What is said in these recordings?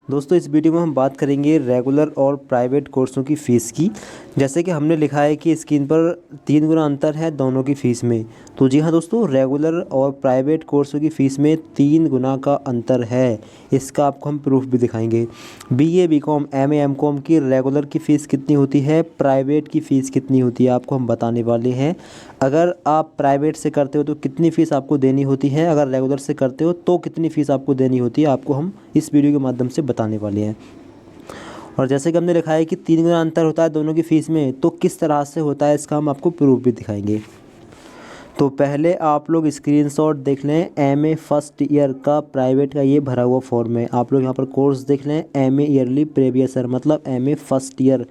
दोस्तों इस वीडियो में हम बात करेंगे रेगुलर और प्राइवेट कोर्सों की फ़ीस की। जैसे कि हमने लिखा है कि स्क्रीन पर 3 गुना अंतर है दोनों की फ़ीस में। तो जी हाँ दोस्तों, रेगुलर और प्राइवेट कोर्सों की फ़ीस में 3 गुना का अंतर है। इसका आपको हम प्रूफ भी दिखाएंगे। बीए, बीकॉम, एमए, एमकॉम की रेगुलर की फ़ीस कितनी होती है, प्राइवेट की फ़ीस कितनी होती है, आपको हम बताने वाले हैं। अगर आप प्राइवेट से करते हो तो कितनी फ़ीस आपको देनी होती है, अगर रेगुलर से करते हो तो कितनी फ़ीस आपको देनी होती है, आपको हम इस वीडियो के माध्यम से बताने वाले हैं। और जैसे कि हमने लिखा है कि 3 गुना अंतर होता है दोनों की फ़ीस में, तो किस तरह से होता है इसका हम आपको प्रूफ भी दिखाएंगे। तो पहले आप लोग स्क्रीनशॉट देख लें एमए फर्स्ट ईयर का प्राइवेट का ये भरा हुआ फॉर्म है। आप लोग यहाँ पर कोर्स देख लें एमए ईयरली प्रीवियस ईयर मतलब एमए फर्स्ट ईयर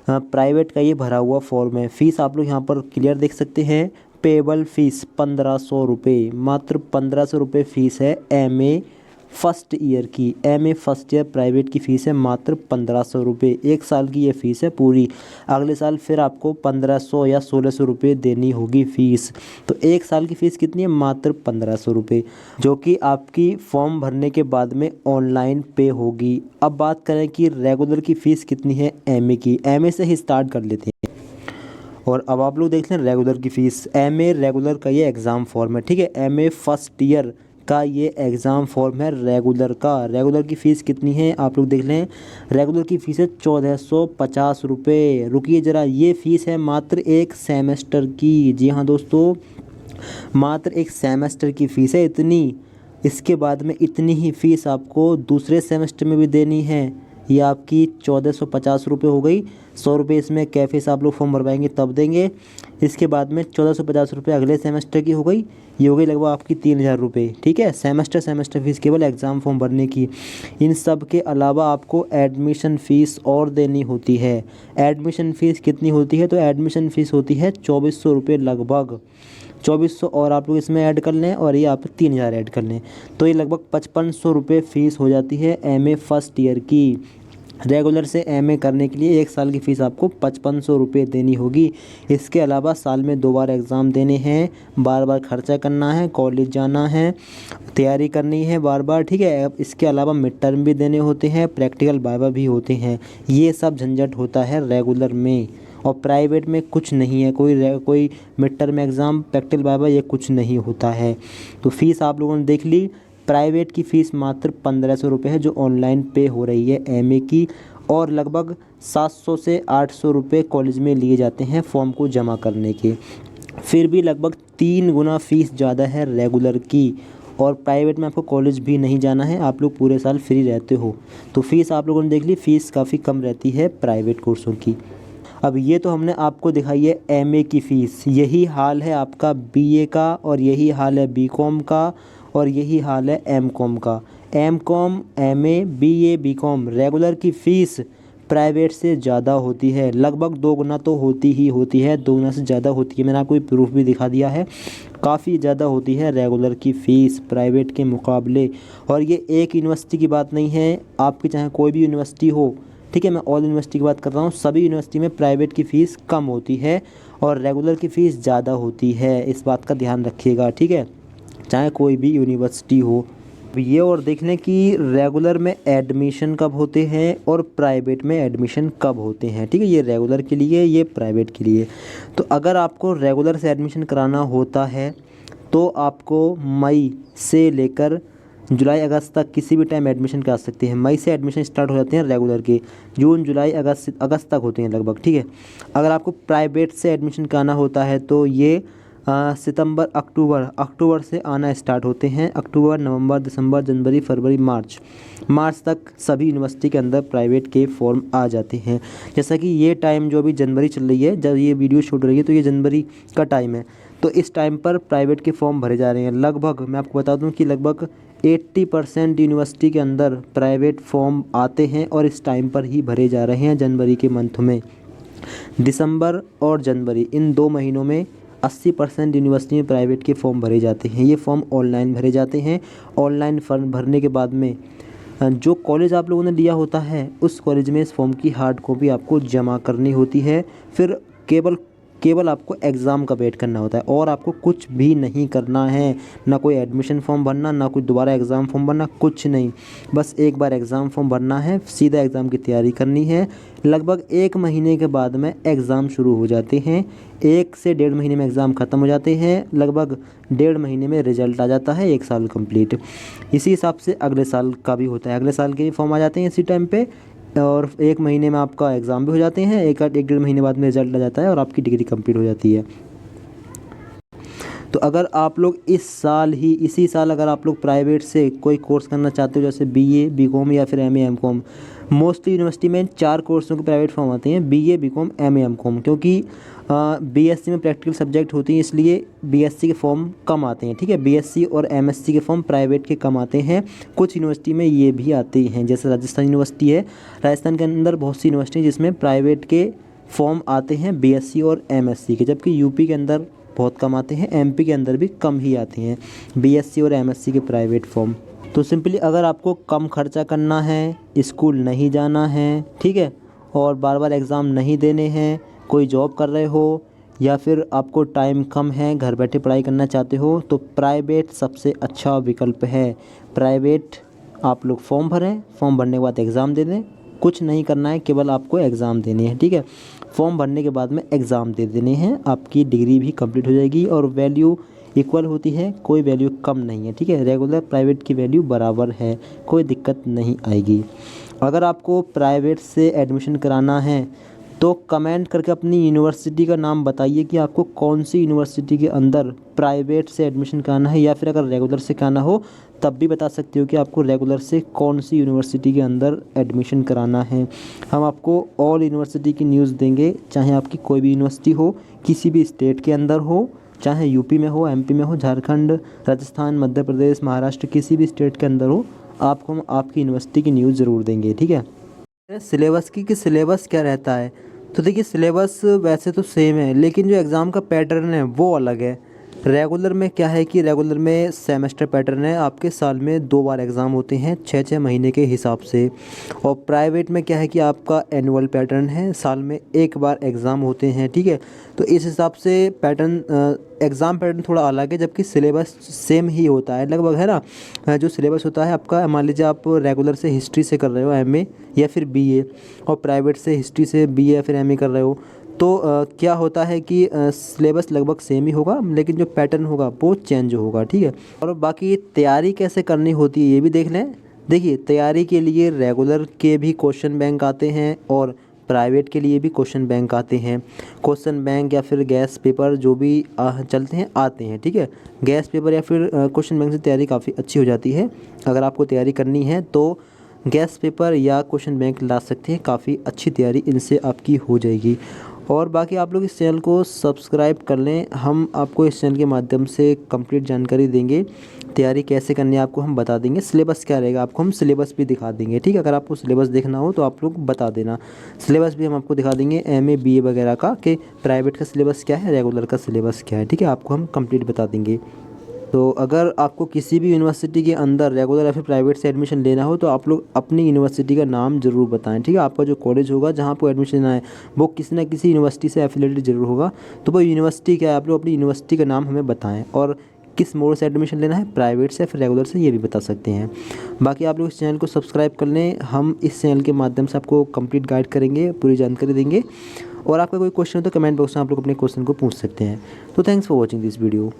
प्राइवेट का ये भरा हुआ फॉर्म है। फ़ीस आप लोग यहाँ पर क्लियर देख सकते हैं। पेबल फ़ीस 1500 रुपये, मात्र 1500 रुपये फ़ीस है एमए फर्स्ट ईयर की। एमए फर्स्ट ईयर प्राइवेट की फ़ीस है मात्र 1500 रुपये। 1 साल की ये फ़ीस है पूरी। अगले साल फिर आपको 1500 या 1600 रुपये देनी होगी फ़ीस। तो 1 साल की फ़ीस कितनी है, मात्र 1500 रुपये, जो कि आपकी फॉर्म भरने के बाद में ऑनलाइन पे होगी। अब बात करें कि रेगुलर की फ़ीस कितनी है एमए की। एमए से ही स्टार्ट कर लेते हैं। और अब आप लोग देख लें रेगुलर की फ़ीस। एमए रेगुलर का ये एग्ज़ाम फॉर्म है, ठीक है। एमए फर्स्ट ईयर का ये एग्ज़ाम फॉर्म है रेगुलर का। रेगुलर की फ़ीस कितनी है आप लोग देख लें। रेगुलर की फ़ीस है 1450 रुपये। रुकिए ज़रा, ये फ़ीस है मात्र 1 सेमेस्टर की। जी हाँ दोस्तों, मात्र 1 सेमेस्टर की फ़ीस है इतनी। इसके बाद में इतनी ही फ़ीस आपको दूसरे सेमेस्टर में भी देनी है। ये आपकी 1450 रुपये हो गई। 100 रुपये इसमें कैफ़े से आप लोग फॉर्म भरवाएंगे तब देंगे। इसके बाद में 1450 रुपये अगले सेमेस्टर की हो गई। ये हो गई लगभग आपकी 3000 रुपये, ठीक है। सेमेस्टर फ़ीस केवल एग्ज़ाम फॉर्म भरने की। इन सब के अलावा आपको एडमिशन फ़ीस और देनी होती है। एडमिशन फ़ीस कितनी होती है, तो एडमिशन फ़ीस होती है 2400 रुपये लगभग। 2400 और आप लोग इसमें ऐड कर लें और ये आप 3000 ऐड कर लें, तो ये लगभग 5500 रुपये फ़ीस हो जाती है एमए फर्स्ट ईयर की। रेगुलर से एमए करने के लिए 1 साल की फ़ीस आपको 5500 रुपये देनी होगी। इसके अलावा साल में 2 बार एग्ज़ाम देने हैं, बार बार खर्चा करना है, कॉलेज जाना है, तैयारी करनी है बार बार, ठीक है। अब इसके अलावा मिड टर्म भी देने होते हैं, प्रैक्टिकल वाइवा भी होते हैं। ये सब झंझट होता है रेगुलर में। और प्राइवेट में कुछ नहीं है, कोई mid term exam, practical viva ये कुछ नहीं होता है। तो फ़ीस आप लोगों ने देख ली। प्राइवेट की फ़ीस मात्र 1500 रुपये है जो ऑनलाइन पे हो रही है एमए की। और लगभग 700 से 800 रुपये कॉलेज में लिए जाते हैं फॉर्म को जमा करने के। फिर भी लगभग 3 गुना फ़ीस ज़्यादा है रेगुलर की। और प्राइवेट में आपको कॉलेज भी नहीं जाना है, आप लोग पूरे साल फ्री रहते हो। तो फ़ीस आप लोगों ने देख ली, फ़ीस काफ़ी कम रहती है प्राइवेट कोर्सों की। अब ये तो हमने आपको दिखाई है एमए की फ़ीस। यही हाल है आपका बीए का, और यही हाल है बीकॉम का, और यही हाल है एमकॉम का। MCom, MA, BA, BCom regular की फ़ीस प्राइवेट से ज़्यादा होती है। लगभग 2 गुना तो होती ही होती है, 2 गुना से ज़्यादा होती है। मैंने आपको ये प्रूफ भी दिखा दिया है। काफ़ी ज़्यादा होती है रेगुलर की फ़ीस प्राइवेट के मुकाबले। और ये एक यूनिवर्सिटी की बात नहीं है, आपकी चाहे कोई भी यूनिवर्सिटी हो, ठीक है। मैं ऑल यूनिवर्सिटी की बात कर रहा हूँ। सभी यूनिवर्सिटी में प्राइवेट की फ़ीस कम होती है और रेगुलर की फ़ीस ज़्यादा होती है। इस बात का ध्यान रखिएगा, ठीक है, चाहे कोई भी यूनिवर्सिटी हो। ये और देख लें कि रेगुलर में एडमिशन कब होते हैं और प्राइवेट में एडमिशन कब होते हैं, ठीक है। ये रेगुलर के लिए, ये प्राइवेट के लिए। तो अगर आपको रेगुलर से एडमिशन कराना होता है तो आपको मई से लेकर जुलाई अगस्त तक किसी भी टाइम एडमिशन करा सकते हैं। मई से एडमिशन स्टार्ट हो जाते हैं रेगुलर के, जून जुलाई अगस्त तक होते हैं लगभग, ठीक है। अगर आपको प्राइवेट से एडमिशन कराना होता है तो ये सितंबर अक्टूबर से आना स्टार्ट होते हैं। अक्टूबर, नवंबर, दिसंबर, जनवरी, फरवरी, मार्च तक सभी यूनिवर्सिटी के अंदर प्राइवेट के फॉर्म आ जाते हैं। जैसा कि ये टाइम जो अभी जनवरी चल रही है, जब ये वीडियो शूट हो रही है तो ये जनवरी का टाइम है। तो इस टाइम पर प्राइवेट के फॉर्म भरे जा रहे हैं। लगभग मैं आपको बता दूं कि लगभग 80% यूनिवर्सिटी के अंदर प्राइवेट फॉर्म आते हैं और इस टाइम पर ही भरे जा रहे हैं जनवरी के मंथ में। दिसंबर और जनवरी इन 2 महीनों में 80% यूनिवर्सिटी में प्राइवेट के फॉर्म भरे जाते हैं। ये फॉर्म ऑनलाइन भरे जाते हैं। ऑनलाइन फॉर्म भरने के बाद में जो कॉलेज आप लोगों ने लिया होता है उस कॉलेज में इस फॉर्म की हार्ड कॉपी आपको जमा करनी होती है। फिर केवल केवल आपको एग्ज़ाम का वेट करना होता है और आपको कुछ भी नहीं करना है, ना कोई एडमिशन फॉर्म भरना, ना कोई दोबारा एग्ज़ाम फॉर्म भरना, कुछ नहीं। बस एक बार एग्ज़ाम फॉर्म भरना है, सीधा एग्ज़ाम की तैयारी करनी है। लगभग 1 महीने के बाद में एग्ज़ाम शुरू हो जाते हैं, 1 से 1.5 महीने में एग्ज़ाम ख़त्म हो जाते हैं, लगभग 1.5 महीने में रिज़ल्ट आ जाता है, 1 साल कंप्लीट। इसी हिसाब से अगले साल का भी होता है, अगले साल के भी फॉर्म आ जाते हैं इसी टाइम पे और 1 महीने में आपका एग्ज़ाम भी हो जाते हैं, 1-1.5 महीने बाद में रिज़ल्ट आ जाता है और आपकी डिग्री कंप्लीट हो जाती है। तो अगर आप लोग इसी साल अगर आप लोग प्राइवेट से कोई कोर्स करना चाहते हो, जैसे बीए, बीकॉम या फिर एमए, एमकॉम, मोस्टली यूनिवर्सिटी में 4 कोर्सों के प्राइवेट फॉर्म आते हैं, बीए, बीकॉम, एमए, एमकॉम, क्योंकि बीएससी में प्रैक्टिकल सब्जेक्ट होती हैं इसलिए बीएससी के फॉर्म कम आते हैं, ठीक है। बीएससी और एमएससी के फॉर्म प्राइवेट के कम आते हैं। कुछ यूनिवर्सिटी में ये भी आते हैं, जैसे राजस्थान यूनिवर्सिटी है, राजस्थान के अंदर बहुत सी यूनिवर्सिटी जिसमें प्राइवेट के फॉर्म आते हैं बीएससी और एमएससी के, जबकि यूपी के अंदर बहुत कम आते हैं, एमपी के अंदर भी कम ही आते हैं बीएससी और एमएससी के प्राइवेट फॉर्म। तो सिंपली अगर आपको कम खर्चा करना है, स्कूल नहीं जाना है, ठीक है, और बार बार एग्ज़ाम नहीं देने हैं, कोई जॉब कर रहे हो या फिर आपको टाइम कम है, घर बैठे पढ़ाई करना चाहते हो, तो प्राइवेट सबसे अच्छा विकल्प है। प्राइवेट आप लोग फॉर्म भरें, फॉर्म भरने के बाद एग्ज़ाम दे दें, कुछ नहीं करना है, केवल आपको एग्ज़ाम देनी है, ठीक है। फॉर्म भरने के बाद में एग्ज़ाम दे देने हैं, आपकी डिग्री भी कंप्लीट हो जाएगी और वैल्यू इक्वल होती है, कोई वैल्यू कम नहीं है, ठीक है। रेगुलर प्राइवेट की वैल्यू बराबर है, कोई दिक्कत नहीं आएगी। अगर आपको प्राइवेट से एडमिशन कराना है तो कमेंट करके अपनी यूनिवर्सिटी का नाम बताइए कि आपको कौन सी यूनिवर्सिटी के अंदर प्राइवेट से एडमिशन कराना है, या फिर अगर रेगुलर से कराना हो तब भी बता सकते हो कि आपको रेगुलर से कौन सी यूनिवर्सिटी के अंदर एडमिशन कराना है। हम आपको ऑल यूनिवर्सिटी की न्यूज़ देंगे, चाहे आपकी कोई भी यूनिवर्सिटी हो, किसी भी स्टेट के अंदर हो, चाहे यूपी में हो, एमपी में हो, झारखंड, राजस्थान, मध्य प्रदेश, महाराष्ट्र, किसी भी स्टेट के अंदर हो, आपको हम आपकी यूनिवर्सिटी की न्यूज़ ज़रूर देंगे, ठीक है। सिलेबस की कि सिलेबस क्या रहता है, तो देखिए सिलेबस वैसे तो सेम है, लेकिन जो एग्ज़ाम का पैटर्न है वो अलग है। रेगुलर में क्या है कि रेगुलर में सेमेस्टर पैटर्न है, आपके साल में 2 बार एग्ज़ाम होते हैं 6-6 महीने के हिसाब से। और प्राइवेट में क्या है कि आपका एनुअल पैटर्न है, साल में 1 बार एग्ज़ाम होते हैं, ठीक है। तो इस हिसाब से एग्ज़ाम पैटर्न थोड़ा अलग है, जबकि सिलेबस सेम ही होता है लगभग, है ना। जो सिलेबस होता है आपका, मान लीजिए आप रेगुलर से हिस्ट्री से कर रहे हो एमए या फिर बीए, और प्राइवेट से हिस्ट्री से बीए या फिर एमए कर रहे हो, तो क्या होता है कि सिलेबस लगभग सेम ही होगा, लेकिन जो पैटर्न होगा वो चेंज होगा, ठीक है। और बाकी तैयारी कैसे करनी होती है ये भी देख लें। देखिए तैयारी के लिए रेगुलर के भी क्वेश्चन बैंक आते हैं और प्राइवेट के लिए भी क्वेश्चन बैंक आते हैं। क्वेश्चन बैंक या फिर गैस पेपर जो भी चलते हैं आते हैं, ठीक है। गैस पेपर या फिर क्वेश्चन बैंक से तैयारी काफ़ी अच्छी हो जाती है। अगर आपको तैयारी करनी है तो गैस पेपर या क्वेश्चन बैंक ला सकते हैं, काफ़ी अच्छी तैयारी इनसे आपकी हो जाएगी। और बाकी आप लोग इस चैनल को सब्सक्राइब कर लें, हम आपको इस चैनल के माध्यम से कंप्लीट जानकारी देंगे। तैयारी कैसे करनी है आपको हम बता देंगे, सिलेबस क्या रहेगा आपको हम सिलेबस भी दिखा देंगे, ठीक है। अगर आपको सिलेबस देखना हो तो आप लोग बता देना, सिलेबस भी हम आपको दिखा देंगे एमए बीए वगैरह का, कि प्राइवेट का सिलेबस क्या है, रेगुलर का सिलेबस क्या है, ठीक है। आपको हम कंप्लीट बता देंगे। तो अगर आपको किसी भी यूनिवर्सिटी के अंदर रेगुलर या फिर प्राइवेट से एडमिशन लेना हो तो आप लोग अपनी यूनिवर्सिटी का नाम ज़रूर बताएं, ठीक है। आपका जो कॉलेज होगा जहाँ आपको एडमिशन लेना है वो किसी न किसी यूनिवर्सिटी से एफिलेटेड ज़रूर होगा, तो वो यूनिवर्सिटी क्या है आप लोग अपनी यूनिवर्सिटी का नाम हमें बताएं, और किस मोड से एडमिशन लेना है, प्राइवेट से फिर रेगुलर से, ये भी बता सकते हैं। बाकी आप लोग इस चैनल को सब्सक्राइब कर लें, हम इस चैनल के माध्यम से आपको कंप्लीट गाइड करेंगे, पूरी जानकारी देंगे। और आपका कोई क्वेश्चन हो तो कमेंट बॉक्स में आप लोग अपने क्वेश्चन को पूछ सकते हैं। तो thanks for watching this video.